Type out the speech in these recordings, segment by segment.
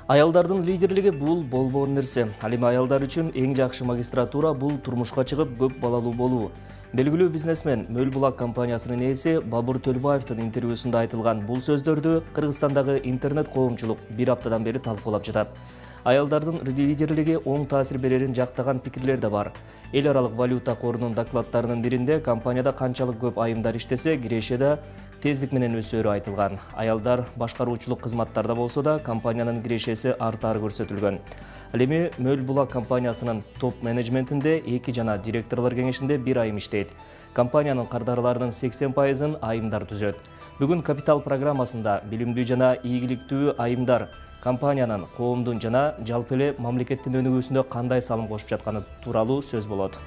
Аялдардын лидерлиги бул болбоон нерсе. Ал эми аялдар үчүн эң жакшы магистратура бул турмушка чыгып көп балалуу болуу. Белгилүү бизнесмен Мөл Булак компаниясынын ээси Бабур Төлбаевдин интервьюсунда айтылган бул сөздөрдү Кыргызстандагы интернет коомчулук бир аптадан бери талкуулап жатат. Аялдардын лидерлиги оң таасир берерин жактаган пикирлер да бар. Эл аралык валюта корунун докладтарынын биринде компанияда канчалык көп айымдар иштесе, киреше да тездик менен өсөөрү айтылган. Аялдар башкаруучулук кызматтарда болсо да компаниянын кирешеси артары көрсөтүлгөн. Ал эми Мөл Булак компаниясынын топ менеджментинде 2 жана директорлор кеңешинде 1 айым иштейт. Компаниянын кардарларынын 80%-ын айымдар түзөт. Бүгүн капитал программасында билимдүү жана ийгиликтүү айымдар компаниянын, коомдун жана жалпы эле мамлекеттин өнүгүүсүндө кандай салым кошуп жатканы тууралуу сөз болот.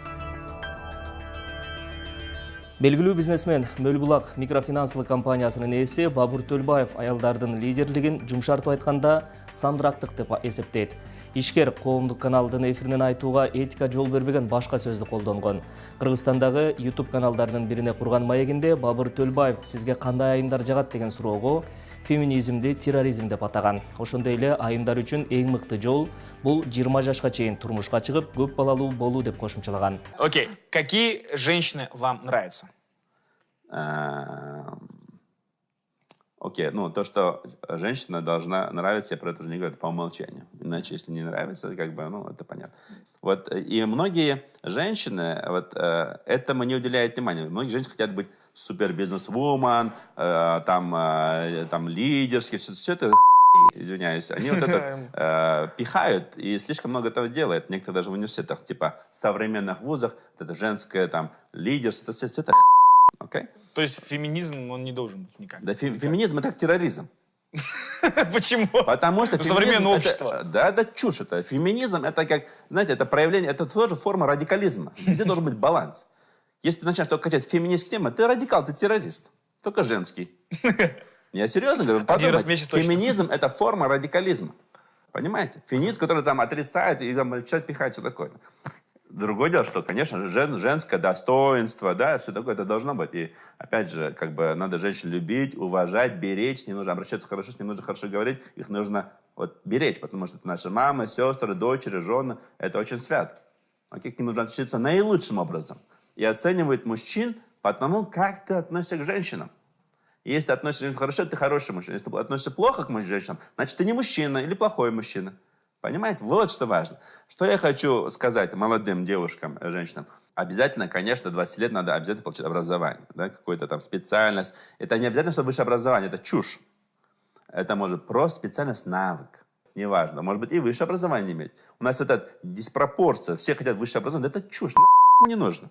Белгилүү бизнесмен Мөл Булак микрофинансылык компаниясынын ээси Бабур Төлбаев аялдардын лидерлигин жумшартып айтканда сандырактык деп эсептейт. Ишкер коомдук каналдын эфиринен айтууга этика жол бербеген башка сөздү колдонгон. Кыргызстандагы YouTube каналдарынын бирине курган маегинде Бабур Төлбаев сизге кандай айымдар жагат деген суроого феминизмди терроризм деп атаган. Ошондой эле айымдар үчүн эң мыкты жол бул 20 жашка чейин турмушка чыгып көп балалуу болуу деп кошумчалаган. Окей, какие женщины вам нравятся? Окей, ну то, что женщина должна нравиться, я про это уже не говорю, это по умолчанию. Иначе, если не нравится, как бы, ну, это понятно. Вот, и многие женщины, вот, этому не уделяют внимания. Многие женщины хотят быть супер-бизнес-вумен, там лидерские, все это, извиняюсь, они вот это пихают и слишком много этого делают. Некоторые даже в университетах, типа, современных вузах, вот это женское, там, лидерство, все это окей? То есть феминизм, он не должен быть никак? Да, феминизм — это терроризм. Почему? Потому что современное общество. Да, чушь это. Феминизм — это как, знаете, это проявление, это тоже форма радикализма. Везде должен быть баланс. Если ты начинаешь только качать феминистские темы, ты радикал, ты террорист. Только женский. Я серьезно говорю, подумайте. Феминизм — это форма радикализма. Понимаете? Феминизм, который там отрицает и там начинает пихать, все такое. Другое дело, что, конечно, женское достоинство, да, все такое, это должно быть. И, опять же, как бы надо женщин любить, уважать, беречь, с ним нужно обращаться хорошо, с ним нужно хорошо говорить, их нужно вот беречь, потому что это наши мамы, сестры, дочери, жены, это очень свято. Окей? К ним нужно относиться наилучшим образом. И оценивают мужчин по тому, как ты относишься к женщинам. Если ты относишься к женщинам хорошо, ты хороший мужчина. Если ты относишься плохо к женщинам, значит, ты не мужчина или плохой мужчина. Понимаете? Вот что важно. Что я хочу сказать молодым девушкам, женщинам. Обязательно, конечно, 20 лет надо обязательно получить образование. Да? Какую-то там специальность. Это не обязательно, чтобы высшее образование. Это чушь. Это может просто специальность, навык. Неважно. Может быть, и высшее образование иметь. У нас вот эта диспропорция. Все хотят высшее образование. Это чушь. Не нужно.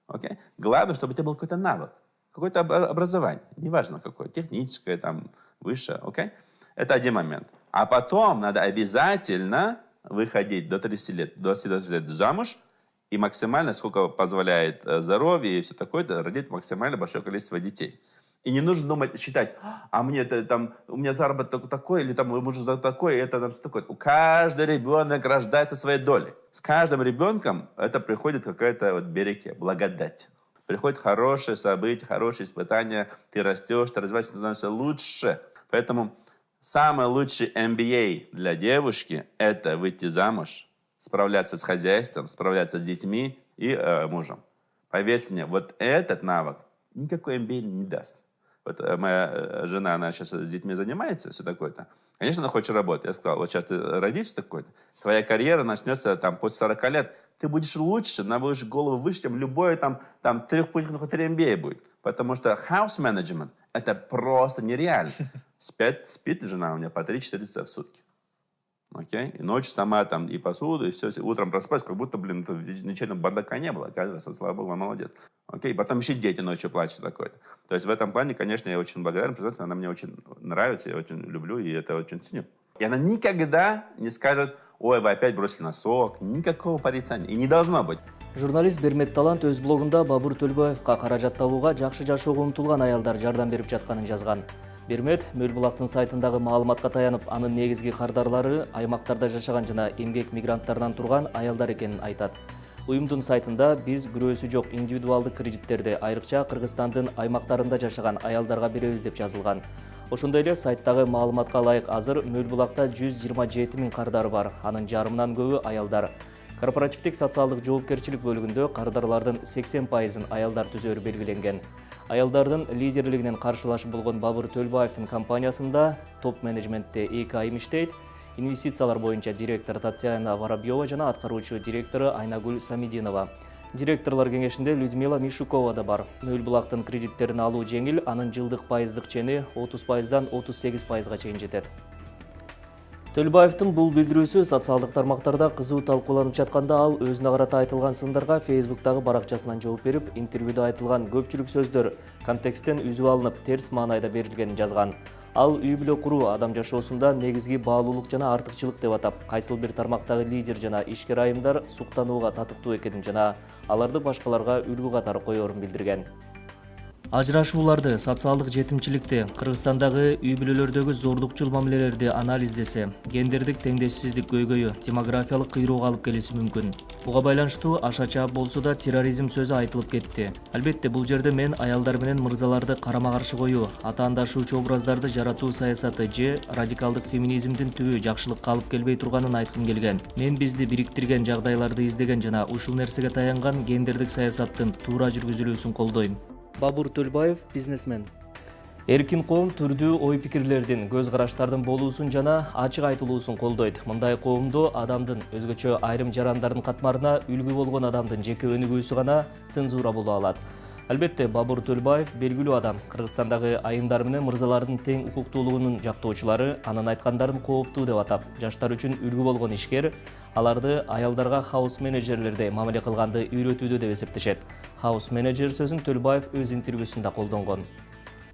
Okay? Главное, чтобы у тебя был какой-то навык. Какое-то образование. Неважно какое. Техническое, там, высшее. Okay? Это один момент. А потом надо обязательно выходить до 30 лет, 20 лет замуж и максимально, сколько позволяет здоровье и все такое, родить максимально большое количество детей. И не нужно думать, считать, а мне это там, у меня заработок такой, или там муж такой, это там что такое. У каждого ребенок рождается своей долей. С каждым ребенком это приходит какая-то вот береке, благодать. Приходит хорошее событие, хорошее испытание, ты растешь, ты развиваешься, становишься лучше. Поэтому самый лучший MBA для девушки – это выйти замуж, справляться с хозяйством, справляться с детьми и мужем. Поверьте мне, вот этот навык никакой MBA не даст. Вот моя жена, она сейчас с детьми занимается, все такое-то. Конечно, она хочет работать. Я сказал, вот сейчас ты родишь такое-то, твоя карьера начнется там после 40 лет. Ты будешь лучше, будешь голову выше, чем любой там трехпунктный 3 MBA будет. Потому что house management – это просто нереально. Спит жена у меня по 3-4 часа в сутки. Окей? И ночью сама там и посуду, и все. Утром проспать, как будто, блин, ничего бардака не было. Каждый раз, слава богу, молодец. Окей? Потом еще дети ночью плачут такое-то. То есть в этом плане, конечно, я очень благодарен. Она мне очень нравится, я очень люблю, и это очень ценю. И она никогда не скажет, ой, вы опять бросили носок. Никакого порицания. И не должно быть. Журналист Бермет Талант өз блогунда Бабур Төлбаевка каражат табууга жакшы жашоого умтулган аялдар жардам берип жатканын жазган. Бермет Мөл Булактын сайтындагы маалыматка таянып, анын негизги кардарлары аймактарда жашаган жана эмгек мигранттардан турган аялдар экенин айтат. Уюмдун сайтында биз күрөөсү жок индивидуалдык кредиттерди айрыкча Кыргызстандын аймактарында жашаган аялдарга беребиз деп жазылган. Ошондой эле сайттагы маалыматка ылайык азыр Мөл булакта 127 000 кардар бар. Анын жарымынан көбү аялдар. Корпоративдик социалдык жоопкерчилик бөлүгүндө кардарлардын 80%-ын аялдар түзөөрү белгиленген. Аялдардын лидерлигинен каршылашып болгон Бабыр Төлбаевдин компаниясында топ менеджментте 2 айым иштейт. Инвестициялар боюнча директор Татьяна Воробьева жана аткаруучу директору Айнагүл Самидинова. Директорлор кеңешинде Людмила Мишукова да бар. Мөл булактын кредиттерин алуу жеңил, анын жылдык пайыздык чени 30%дан 38%га чейин жетет. Төлбаевдин бул билдирүүсү социалдык тармактарда кызуу талкууланып жатканда ал өзүнө карата айтылган сындарга Facebook'тагы баракчасынан жооп берип, интервьюда айтылган көпчүлүк сөздөр контексттен үзүп алынып, терс маанайда берилгенин жазган. Ал үй бүлө куруу адам жашоосунда негизги баалуулук жана артыкчылык деп атап, кайсыл бир тармактагы лидер жана ишкер айымдар суктанууга татыктуу экенин жана аларды башкаларга үлгү катары коерун билдирген. Ажырашууларды, социалдык жетимчиликти, Кыргызстандагы үй бүлөлөрдөгү зордукчул мамилелерди анализдесе, гендердик теңдешсиздик көйгөйү, демографиялык кыйроого алып келиши мүмкүн. Буга байланыштуу ашача болсо да терроризм сөзү айтылып кетти. Албетте, бул жерде мен аялдар менен мырзаларды карама-каршы коюу, атаандашуучу образдарды жаратуу саясаты же радикалдык феминизмдин түбү жакшылыкка алып келбей турганын айткым келген. Мен бизди бириктирген жагдайларды издеген жана ушул нерсеге таянган гендердик саясаттын туура жүргүзүлүүсүн колдойм. Бабыр Төлбаев, бизнесмен. Эркин коом түрдүү ой-пикирлердин, көз караштардын болуусун жана ачык айтылуусун колдойт. Мындай коомдо адамдын, өзгөчө айрым жарандардын катмарына үлгү болгон адамдын жеке өнүгүүсү гана цензура боло алат. Албетте, Бабыр Төлбаев белгилүү адам. Кыргызстандагы айымдар менен мырзалардын тең укуктуулугунун жактоочулары анын айткандарын кооптуу деп атап, жаштар үчүн үлгү болгон ишкер, аларды аялдарга хаус менеджерлердей мамиле кылганды үйрөтүүдө деп эсептешет. Хаус менеджер сөзүн Төлбаев өз интервьюсунда колдонгон.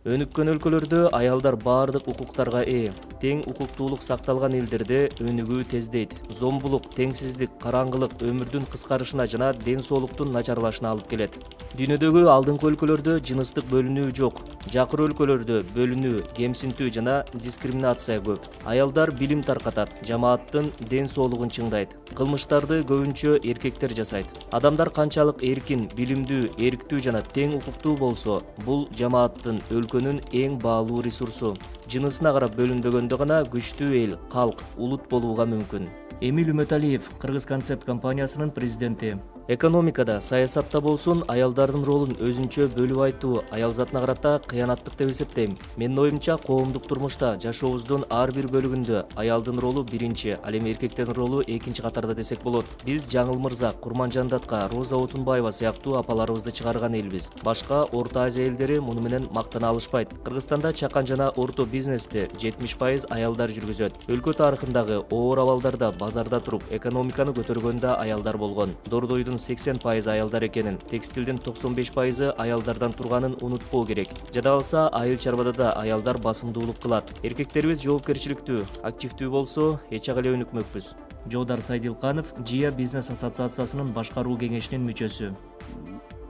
Өнүккөн өлкөлөрдө аялдар баардык укуктарга ээ. Тең укуктуулук сакталган элдерде өнүгүү тездейт. Зомбулук, теңсиздик, караңгылык өмүрдүн кыскарышына жана ден соолуктун начарлашына алып келет. Дүйнөдөгү алдыңкы өлкөлөрдө жыныстык бөлүнүү жок. Жакыр өлкөлөрдө бөлүнүү, кемсинтүү жана дискриминация көп. Аялдар билим таркатат, жамааттын ден соолугун чыңдайт. Кылмыштарды көбүнчө эркектер жасайт. Адамдар канчалык эркин, билимдүү, эрктүү жана тең укуктуу болсо, бул жамааттын өлкөнүн эң баалуу ресурсу. Жынысына карап бөлүнбөгөндө гана күчтүү эл, калк, улут болууга мүмкүн. Эмил Үмөталиев, Кыргыз концепт компаниясынын президенти. Экономикада, саясатта болсун, аялдардын ролун өзүнчө бөлүп айтуу аял затына карата кыянаттык деп эсептейм. Менин оюмча, коомдук турмушта, жашообуздун ар бир бөлүгүндө аялдын ролу биринчи, ал эми эркектердин ролу экинчи катарда десек болот. Биз Жаңыл Мырза, Курманжан Датка, Роза Отунбаева сыяктуу апаларыбызды чыгарган элбиз. Башка Орто Азия элдери муну менен мактана алышпайт. Кыргызстанда чакан жана орто бизнести 70% аялдар жүргүзөт. Өлкө тарыхындагы оор абалдарда базарда туруп, экономиканы көтөргөндө аялдар болгон. Дордойдун 80% аялдар экенин, текстилдин 95% аялдардан турганын унутпоо керек. Жада калса, айыл чарбада да аялдар басымдуулук кылат. Эркектерибиз жоопкерчиликтүү, активдүү болсо, эч ак эле өнүкмөкпүз. Жоодар Сайдилканов, ЖИА бизнес ассоциациясынын башкаруу кеңешинин мүчөсү.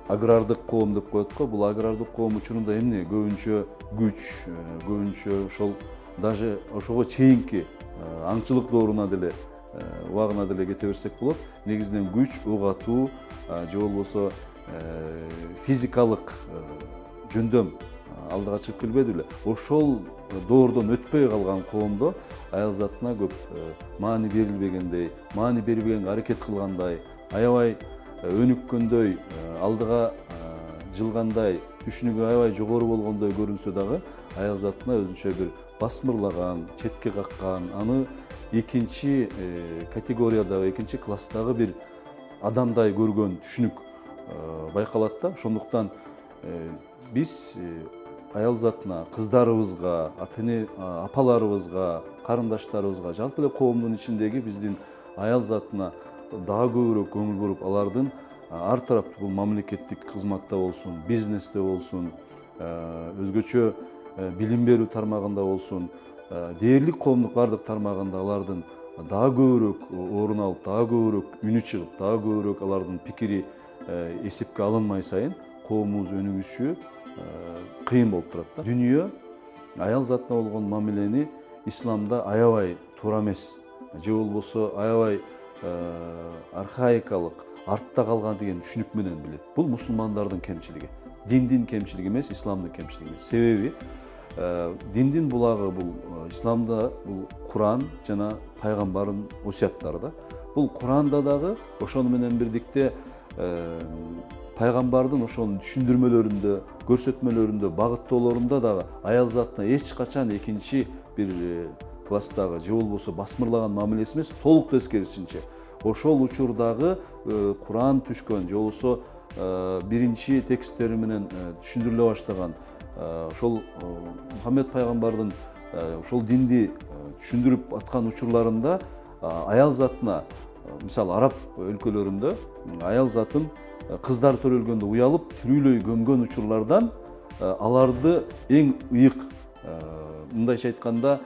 Агрардык коом деп коет го. Бул агрардык коом учурунда эмне көбүнчө күч, көбүнчө ошол даже ошого чейинки аңчылык дооруна деле убагына деле кете берсек болот. Негизинен күч, ук атуу же болбосо физикалык жөндөм алдыга чыгып келбеди беле. Ошол доордон өтпөй калган коомдо аял затына көп маани берилбегендей, маани бербегенге аракет кылгандай, аябай өнүккөндөй, алдыга жылгандай, түшүнүгү аябай жогору болгондой көрүнсө дагы, аял затына өзүнчө бир басмырлаган, четке каккан, аны экинчи категориядагы, экинчи класстагы бир адамдай көргөн түшүнүк байкалат да. Ошондуктан биз аял затына, кыздарыбызга, ата-эне апаларыбызга, карындаштарыбызга, жалпы эле коомдун ичиндеги биздин аял затына дагы көбүрөөк көңүл буруп, алардын ар тараптуу бул мамлекеттик кызматта болсун, бизнесте болсун, өзгөчө билим берүү тармагында болсун, дээрлик коомдук бардык тармагында алардын дагы көбүрөөк орун алып, дагы көбүрөөк үнү чыгып, дагы көбүрөөк алардын пикири эсепке алынмай сайын коомубуз өнүгүшү кыйын болуп турат да. Дүнүйө аял затына болгон мамилени исламда аябай туура эмес, же болбосо аябай архаикалык, артта калган деген түшүнүк менен билет. Бул мусулмандардын кемчилиги. Диндин кемчилиги эмес, исламдын кемчилиги эмес. Себеби диндин булагы бул исламда бул Куран жана пайгамбардын осуяттары да. Бул Куранда дагы ошону менен бирдикте пайгамбардын ошонун түшүндүрмөлөрүндө, көрсөтмөлөрүндө, багыттоолорунда дагы аял затына эч качан экинчи бир класстагы же болбосо басмырлаган мамилеси эмес, толук тескерисинче ошол учурдагы Куран түшкөн же болбосо биринчи тексттери менен түшүндүрүлө баштаган ошол Мухаммед пайгамбардын ошол динди түшүндүрүп аткан учурларында аял затына, мисалы араб өлкөлөрүндө аял затын кыздар төрөлгөндө уялып тирүүлөй көмгөн учурлардан аларды эң ыйык, мындайча айтканда,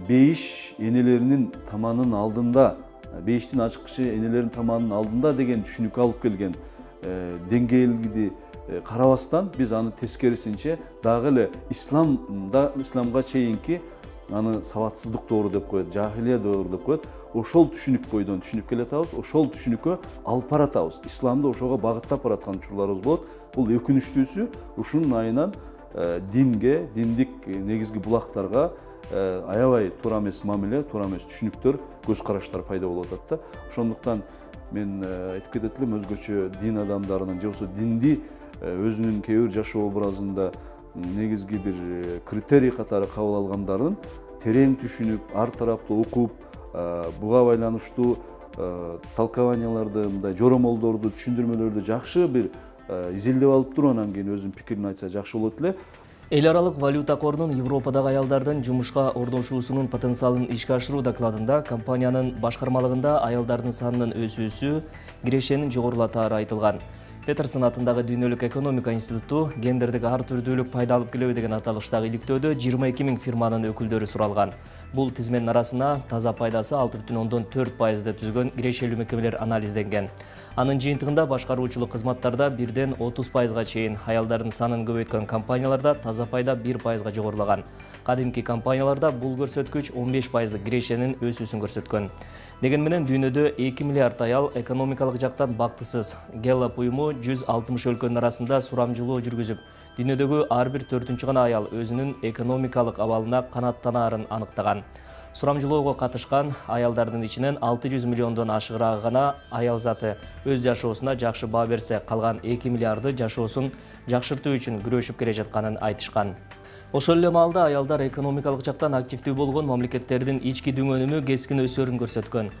бейиш энелеринин таманын алдында, бейиштин ачкычы энелеринин таманын алдында деген түшүнүккө алып келген деңгээлди карабастан биз аны тескерисинче дагы эле исламга чейинки аны сабатсыздык доору деп коет, жахилия доору деп коет. Ошол түшүнүк бойдон түшүнүп келатабыз, ошол түшүнүккө алып баратабыз. Исламды ошого багыттап бараткан учурларыбыз болот. Бул өкүнүчтүүсү ушунун айынан динге, диндик негизги булактарга аябай туура эмес мамиле, туура эмес түшүнүктөр, көз караштар пайда болуп атат да. Ошондуктан мен айтып кетет элем, өзгөчө дин адамдарынын же болбосо динди өзүнүн кээ бир жашоо образында негизги бир критерий катары кабыл алгандардын терең түшүнүп, ар тараптуу окуп, буга байланыштуу толкованияларды, мындай жоромолдорду, түшүндүрмөлөрдү жакшы бир изилдеп алып туруп, анан кийин өзүнүн пикирин айтса жакшы болот эле. Эл аралык валюта корунун Европадагы аялдардын жумушка орношуусунун потенциалын ишке ашыруу докладында компаниянын башкармалыгында аялдардын санынын өсүүсү кирешенин жогорулатаары айтылган. Петерсон атындагы Дүйнөлүк экономика институту гендердик ар түрдүүлүк пайда алып келеби деген аталыштагы иликтөөдө 22 000 фирманын өкүлдөрү суралган. Бул тизменин арасына таза пайдасы 6,4%-ды түзгөн кирешелүү мекемелер анализденген. Анын жыйынтыгында башкаруучулук кызматтарда 1-30%га чейин, аялдардын санын көбөйткөн компанияларда таза пайда 1%га жогорулаган. Кадимки компанияларда бул көрсөткүч 15%дык кирешенин өсүүсүн көрсөткөн. Деген менен дүйнөдө 2 миллиард аял экономикалык жактан бактысыз. Gallup уюму 160 өлкөнүн арасында сурамжылоо жүргүзүп, дүйнөдөгү ар бир 4-чү гана аял өзүнүн экономикалык абалына канааттанаарын аныктаган. Сурамжылоого катышкан аялдардын ичинен 600 миллиондон ашыгыраагы гана аял заты өз жашоосуна жакшы баа берсе, калган 2 миллиарды жашоосун жакшыртуу үчүн күрөшүп келе жатканын айтышкан. Ошол эле маалда аялдар экономикалык жактан активдүү болгон мамлекеттердин ички дүңөнүнү кескин өсөөрүн көрсөткөн.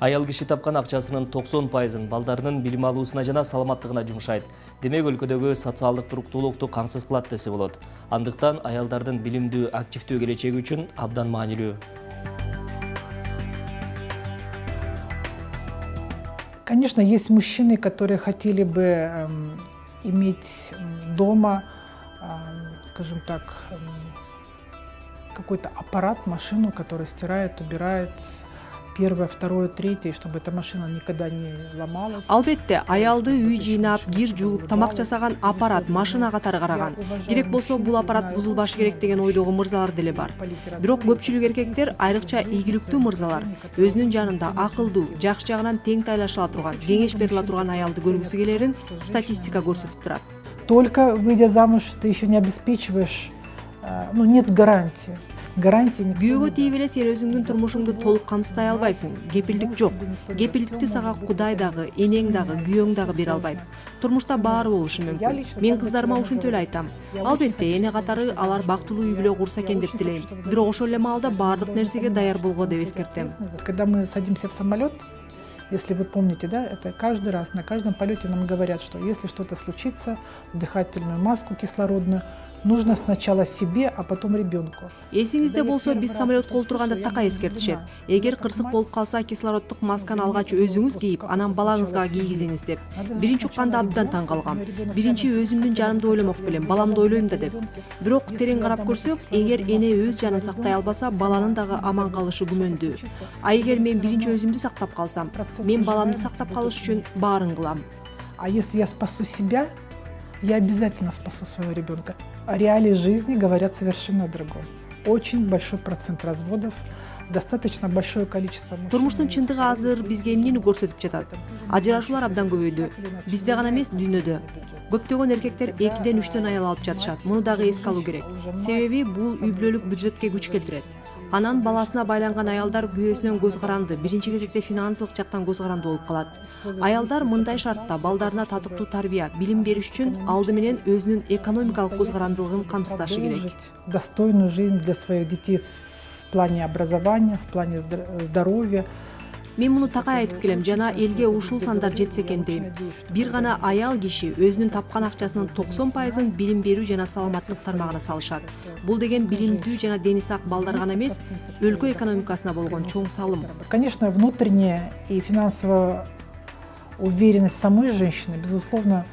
Аял киши тапкан акчасынын 90%-ын балдарынын билим алуусуна жана саламаттыгына жумшайт. Демек өлкөдөгү социалдык туруктуулукту камсыз кылат десе болот. Андыктан аялдардын билимдүү, активдүү келечеги үчүн абдан маанилүү. Конечно, есть мужчины, которые хотели бы иметь дома, скажем так, какой-то аппарат, машину, которая стирает, убирает первое, второе, третье, чтобы эта машина никогда не ломалась. Албетте, аялды үй жыйнап, кир жууп, тамак жасаган аппарат, машина катары караган. Керек болсо бул аппарат бузулбашы керек деген ойдогу мырзалар деле бар. Бирок көпчүлүк эркектер, айрыкча ийгиликтүү мырзалар, өзүнүн жанында акылдуу, жакшы жагынан тең тайлашыла турган, кеңеш бериле турган аялды көргүсү келерин статистика көрсөтүп турат. Только выйдя замуж, ты еще не обеспечиваешь, нет гарантии. Күйөөгө тийип эле сен өзүңдүн турмушуңду толук камсыздай албайсың. Кепилдик жок. Кепилдикти сага Кудай дагы, энең дагы, күйөөң дагы бере албайт. Турмушта баары болушу мүмкүн. Мен кыздарыма ушинтип эле айтам. Албетте, эне катары алар бактылуу үй бүлө курса экен деп тилейм. Бирок ошол эле маалда баардык нерсеге даяр болгула деп эскертем. Когда мы садимся в самолет, если вы помните, да, это каждый раз, на каждом полете нам говорят, что если что-то случится, дыхательную маску кислородную нужно сначала себе, а потом ребенку. Эсиңизде болсо, биз самолетко отурганда така эскертишет. Эгер кырсык болуп калса, кислороддук масканы алгач өзүңүз кийип, анан балаңызга кийгизиңиз деп. Биринчи укканда абдан таң калгам. Биринчи өзүмдүн жанымды ойломок белем, баламды ойлойм да деп. Бирок терең карап көрсөк, эгер эне өз жанын сактай албаса, баланын дагы аман калышы күмөндүү. А эгер мен биринчи өзүмдү сактап калсам, мен баламды сактап калыш үчүн баарын кылам. А если я спасу себя, я обязательно спасу своего ребенка. Реалии жизни говорят совершенно о другом. Очень большой процент разводов достаточно большое количество мужчин. Турмуштун чындыгы азыр бизге эмнени көрсөтүп жатат? Ажырашуулар абдан көбөйдү. Бизде гана эмес, дүйнөдө. Көптөгөн эркектер 2-ден 3төн аял алып жатышат. Муну дагы эске алуу керек. Себеби бул үй бүлөлүк бюджетке күч келтирет. Анан баласына байланган аялдар күйөөсүнөн көз каранды, биринчи кезекте финансылык жактан көз каранды болуп калат. Аялдар мындай шартта балдарына татыктуу тарбия, билим бериш үчүн алды менен өзүнүн экономикалык көз карандылыгын камсыздашы керек. Достойную жизнь для своих детей в плане образования, в плане здоровья. Мен муну такай айтып келем, жана элге ушул сандар жетсе экен дейм. Бир гана аял киши өзүнүн тапкан акчасынын 90%ын билим берүү жана саламаттык тармагына салышат. Бул деген билимдүү жана дени сак балдар гана эмес, өлкө экономикасына болгон чоң салым. Конечно, внутренняя и финансовая уверенность самой женщины, безусловно,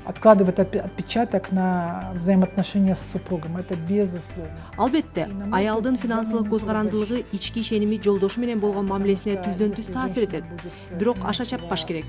откладывает отпечаток на взаимоотношения с супругом. Это безусловно. Албетте, аялдын финансылык көз карандылыгы ички ишеними жолдошу менен болгон мамилесине түздөн түз таасир этет. Бирок аша чаппаш керек.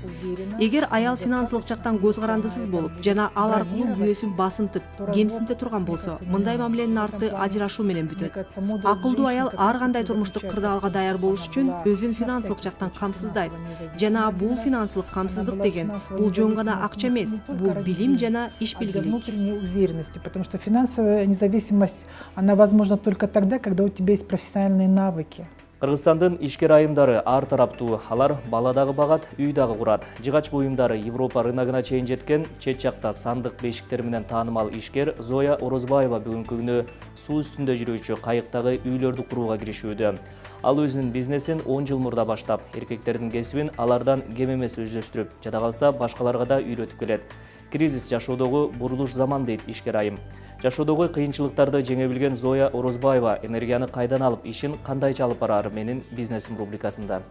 Эгер аял финансылык жактан көз карандысыз болуп, жана ал аркылуу күйөөсүн басынтып, кемсинте турган болсо, мындай мамиленин арты ажырашуу менен бүтөт. Акылдуу аял ар кандай турмуштук кырдаалга даяр болуш үчүн өзүн финансылык жактан камсыздайт. Жана бул финансылык камсыздык деген бул жөн гана акча эмес, бул билим жана иш билгилик. Внутренней уверенности, потому что финансовая независимость, она возможна только тогда, когда у тебя есть профессиональные навыки. Кыргызстандын ишкер айымдары ар тараптуу, алар бала дагы багат, үй дагы курат. Жыгач буюмдары Европа рыногуна чейин жеткен, чет жакта сандык бешиктер менен таанымал ишкер Зоя Орозбаева бүгүнкү күнү суу үстүндө жүрүүчү кайыктагы үйлөрдү курууга киришүүдө. Ал өзүнүн бизнесин 10 жыл мурда баштап, эркектердин кесибин алардан кем эмес өздөштүрүп, жада калса башкаларга да үйрөтүп келет. Кризис жашоодогу бурулуш заман дейт ишкер айым. Жашоодогу кыйынчылыктарды жеңе билген Зоя Орозбаева энергияны кайдан алып, ишин кандайча алып барары менин бизнесим рубрикасында.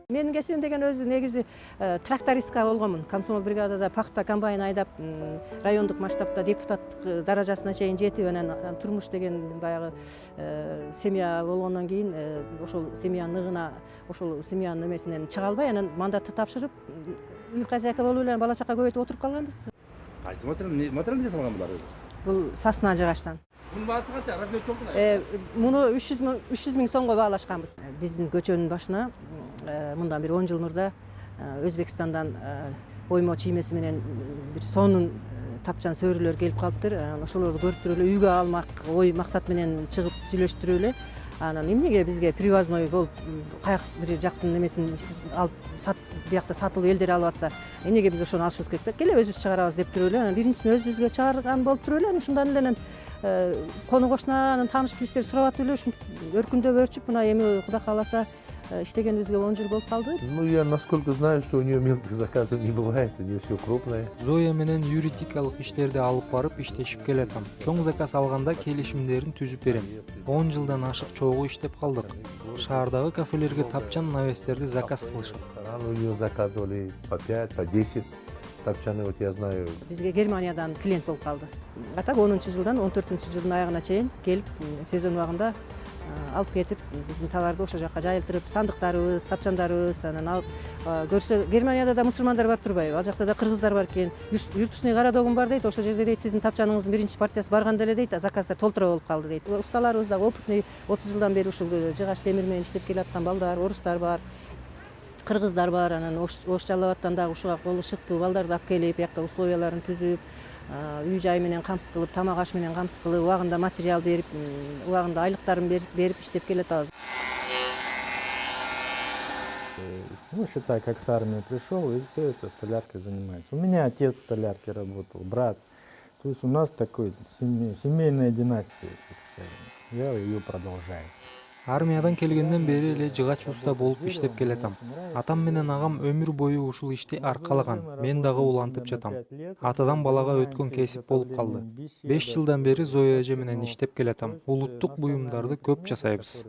Менин кесибим деген өзү негизи трактористка болгонмун. Комсомол бригадада пахта комбайн айдап, райондук масштабта депутаттык даражасына чейин жетип, анан турмуш деген баягы семья болгондон кийин ошол семьянын ныгына, ошол семьянын эмесинен чыга албай, анан мандатты тапшырып, үй хозяйка болуп эле бала чака көбөйтүп отуруп калганбыз. Кайсы материал жасалган булар өзү? Бул сасына жыгачтан. Мунун баасы канча? Размер чоң? Муну 300 миң сомго баалашканбыз. Биздин көчөнүн башына мындан бир 10 жыл мурда Өзбекстандан оймо чиймеси менен бир сонун тапчан сөөрүлөр келип калыптыр. Ошолорду көрүп туруп эле үйгө алмак ой максат менен чыгып сүйлөшүп туруп эле. Анан эмнеге бизге привозной болуп каяк бир жактын эмесин алып биякта сатылуу элдер алып атса, эмнеге биз ошону алышыбыз керек да? Келе өзүбүз чыгарабыз деп туруп эле. Биринчисин өзүбүзгө чыгарган болуп туруп эле, ушундан эле кону кошунан тааныш билиштерди сурап атып эле ушинтип өркүндөп өрчүп, мына эми Кудай кааласа иштегенибизге 10 жыл болуп калды. Ну, я насколько знаю, что у нее мелких заказов не бывает, у нее все крупное. Зоя менен юридикалык иштерди алып барып иштешип келатам. Чоң заказ алганда келишимдерин түзүп берем. 10 жылдан ашык чогуу иштеп калдык. Шаардагы кафелерге тапчан навестерди заказ кылышат. У нее заказывали по 5, по 10 тапчаны, вот я знаю. Бизге Германиядан клиент болуп калды. А так 10 жылдан 14 жылдын аягына чейин келип сезон убагында алып кетип, биздин товарды ошол жака жайылтырып, сандыктарыбыз, тапчандарыбыз, анан алып көрсө, Германияда да мусулмандар бар турбайбы? Ал жакта да кыргыздар бар экен. Юртушный городогум бар дейт, ошол жерде дейт, сиздин тапчаныңыздын биринчи партиясы барганда эле дейт, заказдар толтура болуп калды дейт. Усталарыбыз да опытный, 30 жылдан бери ушул жыгач темир менен иштеп келаткан балдар, орустар бар, кыргыздар бар, анан Ош Жалал Абадтан дагы ушуга колу шыктуу балдарды алып келип, биякта условияларын түзүп, үй жай менен камсыз кылып, тамак аш менен камсыз кылып, убагында материал берип, убагында айлыктарын берип иштеп келатабыз. Ну, считай, как с армии пришел, и все это столяркой занимается. У меня отец в столярке работал, брат. То есть у нас такой семейная династия, так скажем. Я ее продолжаю. Армиядан келгенден бери эле жыгач уста болуп иштеп келатам. Атам менен агам өмүр бою ушул ишти аркалаган. Мен дагы улантып жатам. Атадан балага өткөн кесип болуп калды. 5 жылдан бери Зоя эже менен иштеп келатам. Улуттук буюмдарды көп жасайбыз.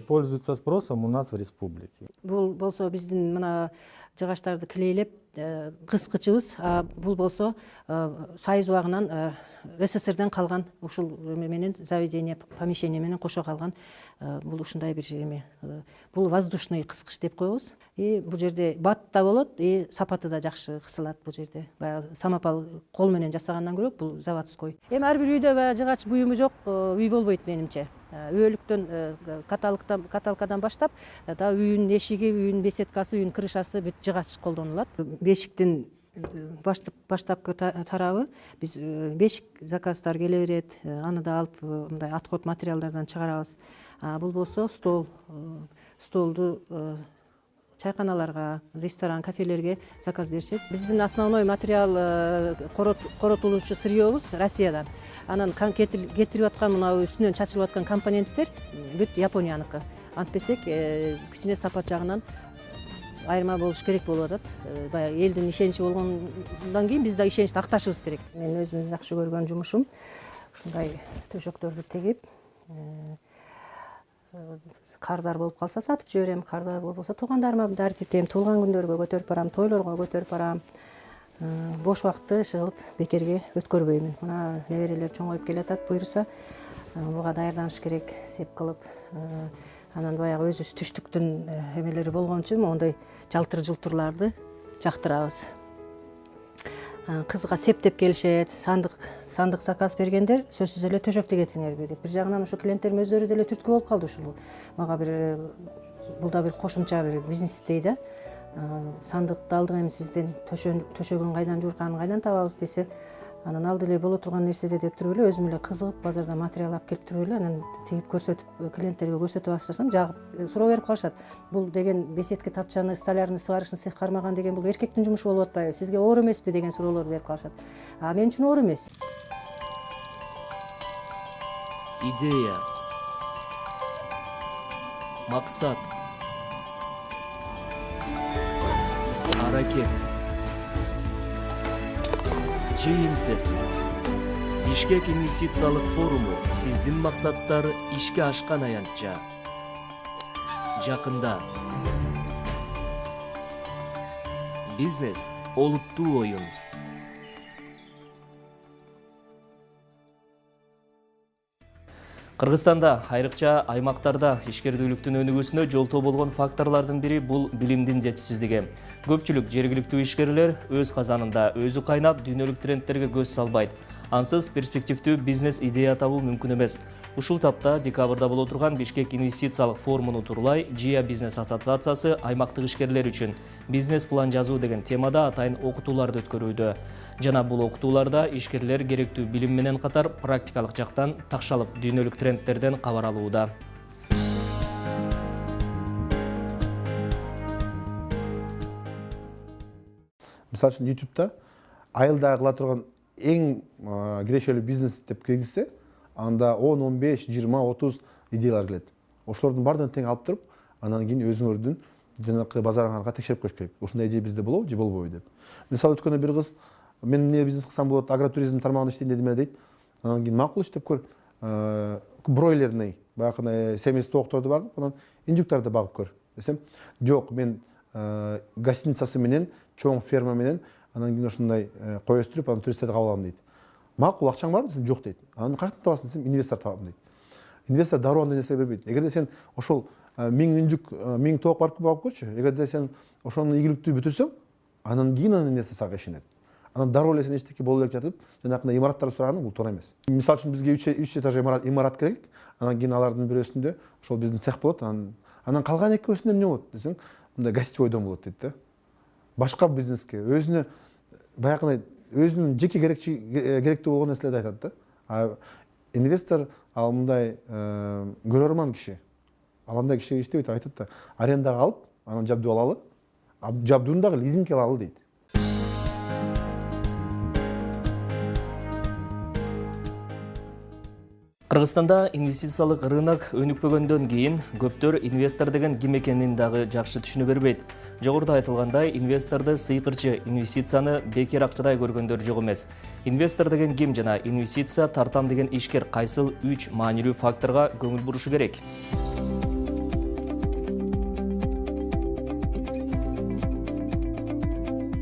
Пользуется спросом у нас в республике. Бул болсо биздин мына жыгачтарды килейлеп кыскычыбыз. Бул болсо Союз убагынан СССРден калган ушул менен заведение, помещение менен кошо калган бул ушундай бир эме. Бул воздушный кыскыч деп коебуз. Бул жерде бат да болот, сапаты да жакшы кысылат бул жерде. Баягы самопал кол менен жасагандан көрө бул заводской. Эми ар бир үйдө баягы жыгач буюму жок үй болбойт менимче. Өөлүктөн каталкадан баштап да үйүнүн эшиги, үйүнүн беседкасы, үйүнүн крышасы бүт жыгач колдонулат. Бешиктин баштапкы тарабы биз бешик заказдар келе берет, аны да алып мындай отход материалдардан чыгарабыз. Бул болсо столду чайканаларга, ресторан, кафелерге заказ беришет. Биздин основной материал коротулуучу сырьёбуз Россиядан. Анан кетирип аткан мына үстүнөн чачылып аткан компоненттер бүт Японияныкы. Антпесек кичине сапат жагынан айырма болуш керек болуп атат. Баягы элдин ишеничи болгондон кийин биз да ишеничти акташыбыз керек. Мен өзүмдүн жакшы көргөн жумушум ушундай төшөктөрдү тегип, кардар болуп калса сатып жиберем, кардар болбосо туугандарыма дарит этем, туулган күндөргө көтөрүп барам, тойлорго көтөрүп барам. Бош убакытты ишылып бекерге өткөрбөймүн. Мына неберелер чоңоюп келатат, буйруса буга даярданыш керек, сеп кылып. Анан баягы өзүбүз түштүктүн эмелери болгон үчүн моундай жалтыр-жултурларды жактырабыз. Кызга септеп келишет, сандык заказ бергендер сөзсүз эле төшөктү кетиңерби деп. Бир жагынан ушу клиенттерим өздөрү деле түрткү болуп калды ушул. Мага бул да бир кошумча бир бизнестей да. Сандыкты алдык эми сизден, төшөгүн кайдан жуурканын кайдан табабыз десе, анан ал деле боло турган нерседе деп туруп эле өзүм эле кызыгып базардан материал алып келип туруп эле анан тигип көрсөтүп клиенттерге көрсөтүп баштасам жагып суроо берип калышат. Бул деген беседка тапчаны, столярный сварочный цех кармаган деген бул эркектин жумушу болуп атпайбы? Сизге оор эмеспи деген суроолорду берип калышат. Мен үчүн оор эмес. Идея, максат, аракет, жыйынтык. Бишкек инвестициялык форуму сиздин максаттар ишке ашкан аянтча. Жакында бизнес олуттуу оюн. Кыргызстанда айрыкча аймактарда ишкердүүлүктүн өнүгүүсүнө жолтоо болгон факторлордун бири бул билимдин жетишсиздиги. Көпчүлүк жергиликтүү ишкерлер өз казанында өзү кайнап дүйнөлүк трендтерге көз салбайт. Ансыз перспективдүү бизнес идея табуу мүмкүн эмес. Ушул тапта декабрда боло турган Бишкек инвестициялык форумун утурлай ЖИА бизнес ассоциациясы аймактык ишкерлер үчүн бизнес план жазуу деген темада атайын окутууларды өткөрүүдө. Жана бул окутууларда ишкерлер керектүү билим менен катар практикалык жактан такшалып дүйнөлүк трендтерден кабар алууда. Мисалы үчүн YouTube'да айылда кыла турган эң кирешелүү бизнес деп киргизсе, анда 10, 15, 20, 30 идеялар келет. Ошолордун баардыгын тең алып туруп, анан кийин өзүңөрдүн жанакы базарыңарга текшерип коюш керек. Ушундай идея бизде болобу же болбойбу деп. Мисалы өткөндө бир кыз мен эмне бизнес кылсам болот, агротуризм тармагында иштейин дедим эле дейт. Анан кийин макул иштеп көр. Бройлерный, баягы семейный тоокторду багып, анан индюктарды багып көр десем, жок, мен гостиницасы менен, чоң ферма менен, анан кийин ошондой кой өстүрүп, анан туристтерди кабыл алам дейт. Макул, акчаң барбы десем, жок дейт. Анан каяктан табасың десем, инвестор табам дейт. Инвестор дароо андай нерсе бербейт. Эгерде сен ошол 1000 индюк, 1000 тоок багып көрчү, эгерде сен ошону ийгиликтүү бүтүрсөң, анан кийин инвестор сага ишенет. Анан дароо эле сен эчтеке боло элек жатып, жанакындай имараттарды сураганың бул туура эмес. Мисалы үчүн бизге 3 этаж имарат керек, анан кийин алардын бирөөсүндө ошол биздин цех болот, анан калган экөөсүндө эмне болот десең, мындай гостевой дом болот дейт да. Башка бизнеске өзүнө баягы өзүнүн жеке керектүү болгон нерселерди айтат да. Инвестор ал мындай көрөрман киши. Ал андай кишиге иштебейт, айтат да, арендага алып, анан жабдуу алалы, жабдууну дагы лизингке алалы дейт. Кыргызстанда инвестициялык рынок өнүкпөгөндөн кийин көптөр инвестор деген ким экенин дагы жакшы түшүнө бербейт. Жогоруда айтылгандай, инвесторду сыйкырчы, инвестицияны бекер акчадай көргөндөр жок эмес. Инвестор деген ким жана инвестиция тартам деген ишкер кайсыл 3 маанилүү факторго көңүл бурушу керек?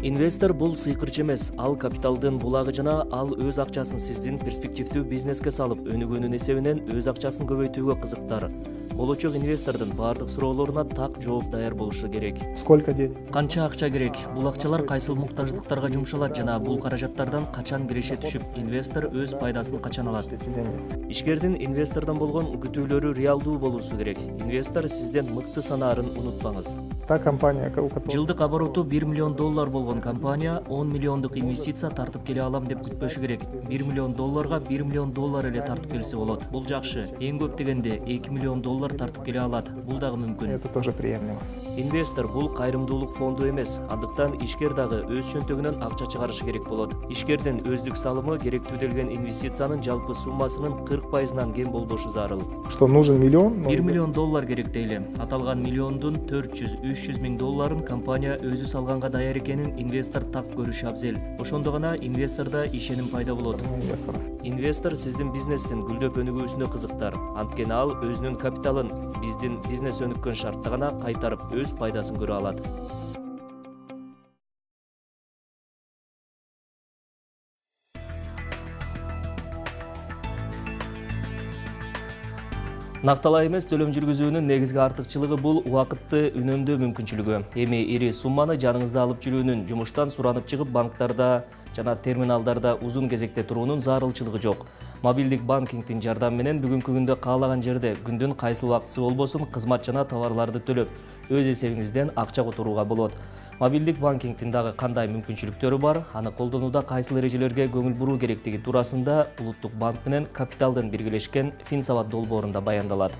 Инвестор бул сыйкырчы эмес, ал капиталдын булагы жана ал өз акчасын сиздин перспективдүү бизнеске салып, өнүгүүнүн эсебинен өз акчасын көбөйтүүгө кызыктар. Болочок инвестордун бардык суроолоруна так жооп даяр болушу керек. Сколько денег? Канча акча керек? Бул акчалар кайсыл муктаждыктарга жумшалат жана бул каражаттардан качан киреше түшүп, инвестор өз пайдасын качан алат? Ишкердин инвестордон болгон күтүүлөрү реалдуу болуусу керек. Инвестор сизден мыкты санаарын унутпаңыз. Та компания, у которой... Жылдык обороту $1 миллион болгон компания 10 миллиондук инвестиция тартып келе алам деп күтпөшү керек. $1 миллион $1 миллион эле тартып келсе болот. Бул жакшы. Эң көп дегенде $2 миллион тартып келе алат. Бул дагы мүмкүн. Это тоже приемлемо. Инвестор бул кайрымдуулук фонду эмес. Андыктан ишкер дагы өз чөнтөгүнөн акча чыгарышы керек болот. Ишкердин өздүк салымы керектүүделген инвестициянын жалпы суммасынын 40%-нан кем болбошу зарыл. Что нужен миллион? $1 миллион керек дейли. Аталган миллиондун 400-300 миң долларын компания өзү салганга даяр экенин инвестор так көрүшү абзел. Ошондо гана инвестордо ишеним пайда болот. Инвестор сиздин бизнестин гүлдөп өнүгүүсүнө кызыктар. Анткени ал өзүнүн капиталын биздин бизнес өнүккөн шартта гана кайтарып өз пайдасын көрө алат. Накталай эмес төлөм жүргүзүүнүн негизги артыкчылыгы бул убакытты үнөмдөө мүмкүнчүлүгү. Эми ири сумманы жаныңызда алып жүрүүнүн, жумуштан суранып чыгып банктарда жана терминалдарда узун кезекте туруунун зарылчылыгы жок. Мобилдик банкингдин жардамы менен бүгүнкү күндө каалаган жерде күндүн кайсыл убактысы болбосун кызмат жана товарларды төлөп, өз эсебиңизден акча которууга болот. Мобилдик банкингдин дагы кандай мүмкүнчүлүктөрү бар, аны колдонууда кайсыл эрежелерге көңүл буруу керектиги туурасында Улуттук банк менен Капиталдын биргелешкен Финсабат долбоорунда баяндалат.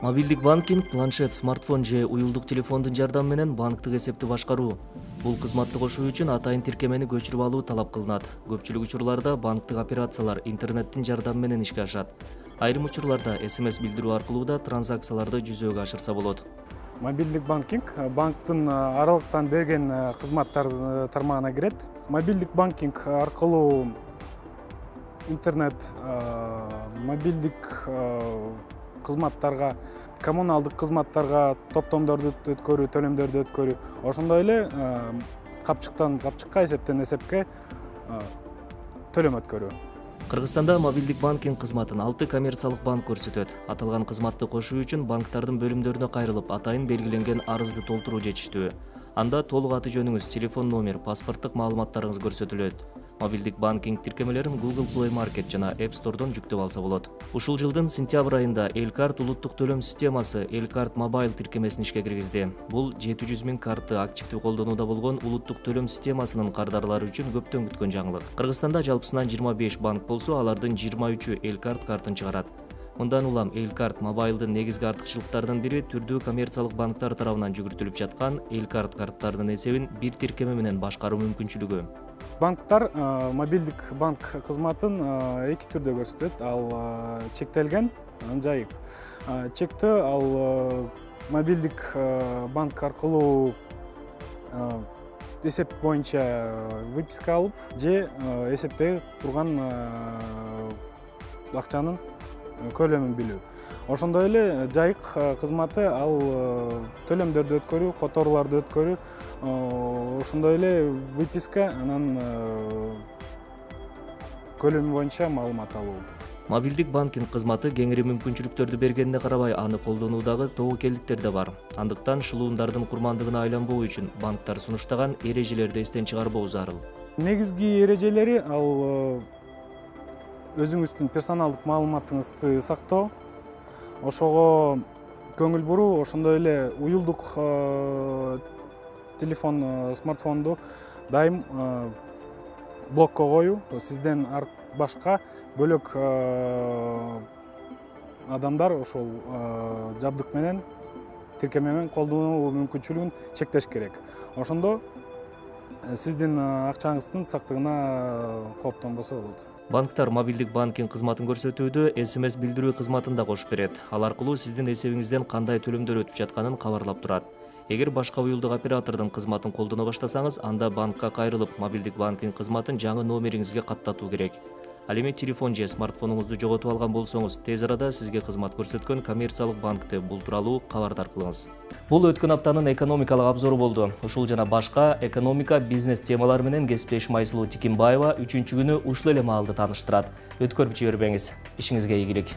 Мобилдик банкинг планшет, смартфон же уюлдук телефондун жардамы менен банктык эсепти башкаруу. Бул кызматты кошуу үчүн атайын тиркемени көчүрүп алуу талап кылынат. Көпчүлүк учурларда банктык операциялар интернеттин жардамы менен ишке ашат. Айрым учурларда СМС билдирүү аркылуу да транзакцияларды жүзөгө ашырса болот. Мобилдик банкинг банктын аралыктан берген кызматтар тармагына кирет. Мобилдик банкинг аркылуу интернет, мобилдик кызматтарга, коммуналдык кызматтарга топтомдорду өткөрүү, төлөмдөрдү өткөрүү, ошондой эле капчыктан капчыкка, эсептен эсепке төлөм өткөрүү. Кыргызстанда мобилдик банкинг кызматын 6 коммерциялык банк көрсөтөт. Аталган кызматты кошуу үчүн банктардын бөлүмдөрүнө кайрылып, атайын белгиленген арызды толтуруу жетиштүү. Анда толук аты жөнүңүз, телефон номер, паспорттук маалыматтарыңыз көрсөтүлөт. Мобилдик банкинг тиркемелерин Google Play Market жана App Store'дон жүктөп алса болот. Ушул жылдын сентябрь айында Элкарт улуттук төлөм системасы Элкарт Mobile тиркемесин ишке киргизди. Бул 700 миң картты активдүү колдонууда болгон улуттук төлөм системасынын кардарлары үчүн көптөн күткөн жаңылык. Кыргызстанда жалпысынан 25 банк болсо, алардын 23-ü Элкарт картын чыгарат. Мындан улам Элкарт Mobile'дын негизги артыкчылыктарынын бири түрдүү коммерциялык банктар тарабынан жүгүртүлүп жаткан Элкарт карттардын эсебин бир тиркеме менен башкаруу мүмкүнчүлүгү. Банктар мобилдик банк кызматын эки түрдө көрсөтөт. Ал чектелген, жайык. Чектөө ал мобилдик банк аркылуу эсеп боюнча выписка алып, же эсепте турган акчанын көлөмүн билүү. Ошондой эле жайык кызматы ал төлөмдөрдү өткөрүү, которууларды өткөрүү, ошондой эле выписка, анан көлөмү боюнча маалымат алуу. Мобилдик банкинг кызматы кеңири мүмкүнчүлүктөрдү бергенине карабай, аны колдонуудагы тобокелдиктер да бар. Андыктан шылуундардын курмандыгына айланбоо үчүн банктар сунуштаган эрежелерди эстен чыгарбоо зарыл. Негизги эрежелери ал өзүңүздүн персоналдык маалыматыңызды сактоо, ошого көңүл буруу, ошондой эле уюлдук телефон, смартфонду дайым блокко коюу, сизден башка бөлөк адамдар ошол жабдык менен, тиркеме менен колдонуу мүмкүнчүлүгүн чектеш керек. Ошондо сиздин акчаңыздын сактыгына кооптонбосо болот. Банктар мобилдик банкинг кызматын көрсөтүүдө СМС билдирүү кызматын да кошуп берет. Ал аркылуу сиздин эсебиңизден кандай төлөмдөр өтүп жатканын кабарлап турат. Эгер башка уюлдук оператордун кызматын колдоно баштасаңыз, анда банкка кайрылып, мобилдик банкинг кызматын жаңы номериңизге каттатуу керек. Ал эми телефон же смартфонуңузду жоготуп алган болсоңуз, тез арада сизге кызмат көрсөткөн коммерциялык банкты бул тууралуу кабардар кылыңыз. Бул өткөн аптанын экономикалык обзору болду. Ушул жана башка экономика, бизнес темалары менен кесиптеш Майсулуу Тикимбаева 3-күнү ушул эле маалда тааныштырат. Өткөрүп жибербеңиз. Ишиңизге ийгилик.